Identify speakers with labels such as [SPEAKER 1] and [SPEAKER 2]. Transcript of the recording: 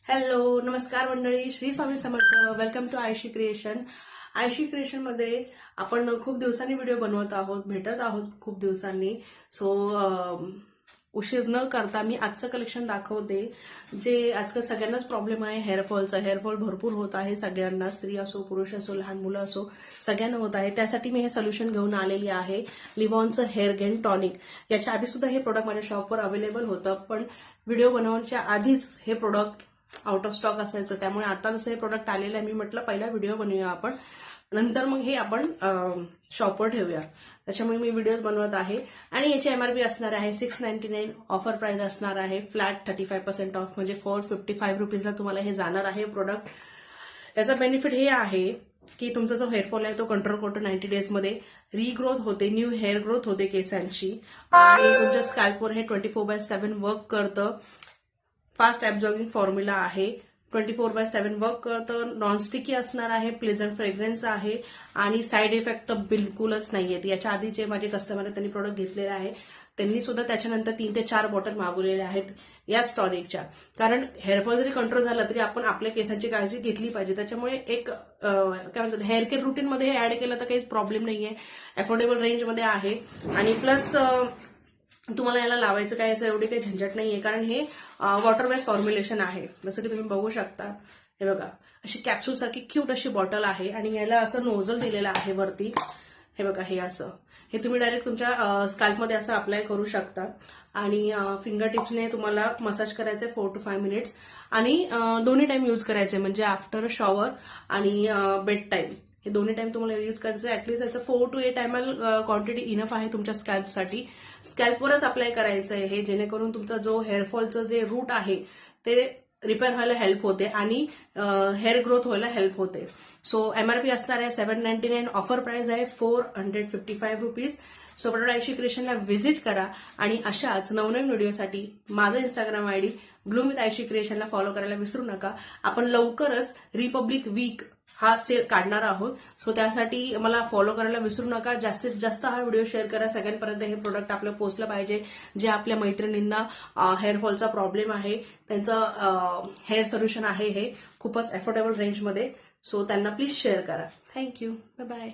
[SPEAKER 1] Hello, नमस्कार मंडळी. Shri Swami Samarth. Welcome to Aayshi creation. Aayshi creation मध्ये आपण खूप दिवसांनी व्हिडिओ बनवत आहोत, भेटत आहोत खूप दिवसांनी. सो उशीर न करता मी आजचं कलेक्शन दाखवते, जे आजकाल सगळ्यांनाच प्रॉब्लेम आहे हेअरफॉलचा. हेअरफॉल भरपूर होत आहे सगळ्यांना, स्त्री असो, पुरुष असो, लहान मुलं असो, सगळ्यांना होत आहे. त्यासाठी मी हे सोल्युशन घेऊन आलेली आहे, लिव्हॉनचं हेअर गेन टॉनिक. याच्या आधी सुद्धा हे प्रोडक्ट माझ्या शॉपवर अवेलेबल होतं, पण व्हिडिओ बनवण्याच्या आधीच हे प्रोडक्ट आउट ऑफ स्टॉक असायचं. त्यामुळे आता जसं हे प्रोडक्ट आलेलं आहे, मी म्हटलं पहिला व्हिडिओ बनवूया आपण, नंतर मग हे आपण शॉपवर ठेवूया. त्याच्यामुळे मी व्हिडिओ बनवत आहे. आणि याची एमआरपी असणार आहे 699. ऑफर प्राइस असणार आहे फ्लॅट 35% ऑफ, म्हणजे 455 रुपीजला तुम्हाला हे जाणार आहे प्रोडक्ट. याचा बेनिफिट हे आहे की तुमचा जो हेअरफॉल आहे तो कंट्रोल करतो 90 डेजमध्ये. रिग्रोथ होते, न्यू हेअर ग्रोथ होते केसांची, आणि तुमच्या स्कॅल्पवर हे 24/7 वर्क करतं. फास्ट ॲब्झॉर्बिंग फॉर्म्युला आहे, 24/7 वर्क करतं. नॉनस्टिकी असणार आहे, प्लेझंट फ्रेग्रन्स आहे, आणि साईड इफेक्ट तर बिलकुलच नाहीयेत. याच्या आधी जे माझे कस्टमर आहेत त्यांनी प्रोडक्ट घेतलेले आहे, त्यांनी सुद्धा त्याच्यानंतर 3 ते 4 बॉटल मागवलेल्या आहेत या टॉनिकच्या. कारण हेअरफॉल जरी कंट्रोल झाला तरी आपण आपल्या केसांची काळजी घेतली पाहिजे. त्याच्यामुळे एक काय म्हणतात, हेअर केअर रुटीनमध्ये हे ऍड केलं तर काहीच प्रॉब्लेम नाहीये. अफोर्डेबल रेंजमध्ये आहे, आणि प्लस तुम्हाला याला लावायचं काय असं एवढी काही झंझट नाहीये, कारण हे वॉटर बेस्ड फॉर्म्युलेशन आहे. जसं की तुम्ही बघू शकता, हे बघा अशी कॅप्सूल सारखी क्यूट अशी बॉटल आहे, आणि याला असं नोझल दिलेलं आहे वरती. हे बघा, हे असं हे तुम्ही डायरेक्ट तुमच्या स्कॅल्पमध्ये असं अप्लाय करू शकता, आणि फिंगर टिप्सने तुम्हाला मसाज करायचे 4 to 5 मिनिट्स, आणि दोन्ही टाइम यूज करायचे, म्हणजे आफ्टर शॉवर आणि बेड टाइम. हे दोन्ही टाइम तुम्हाला यूज करायचं. ऍटलीस्ट याचं 4 to 8 ml क्वांटिटी इनफ आहे तुमच्या स्कॅल्पसाठी. स्कॅल्पवरच अप्लाय करायचं आहे हे, जेणेकरून तुमचा जो हेअरफॉलचं जे रूट आहे ते रिपेअर व्हायला हेल्प होते, आणि हेअर ग्रोथ व्हायला हेल्प होते. सो एमआरपी असणार आहे 799. ऑफर प्राइस आहे 455 रुपीज. सो प्रोडक्ट आयशी क्रिएशनला व्हिजिट करा, आणि अशाच नवनवीन व्हिडिओसाठी माझा Instagram ID bloom with Aayshi क्रिएशनला फॉलो करायला विसरू नका. आपण लवकरच रिपब्लिक वीक हा सेल काढणार आहोत, सो त्यासाठी मला फॉलो करायला विसरू नका. जास्तीत जास्त हा व्हिडिओ शेअर करा, सगळ्यांपर्यंत हे प्रोडक्ट आपलं पोहोचलं पाहिजे. जे आपल्या मैत्रिणींना हेअरफॉलचा प्रॉब्लेम आहे, त्यांचं हेअर सोल्युशन आहे हे खूपच अफोर्डेबल रेंजमध्ये. सो त्यांना प्लीज शेअर करा. थँक्यू. Bye bye.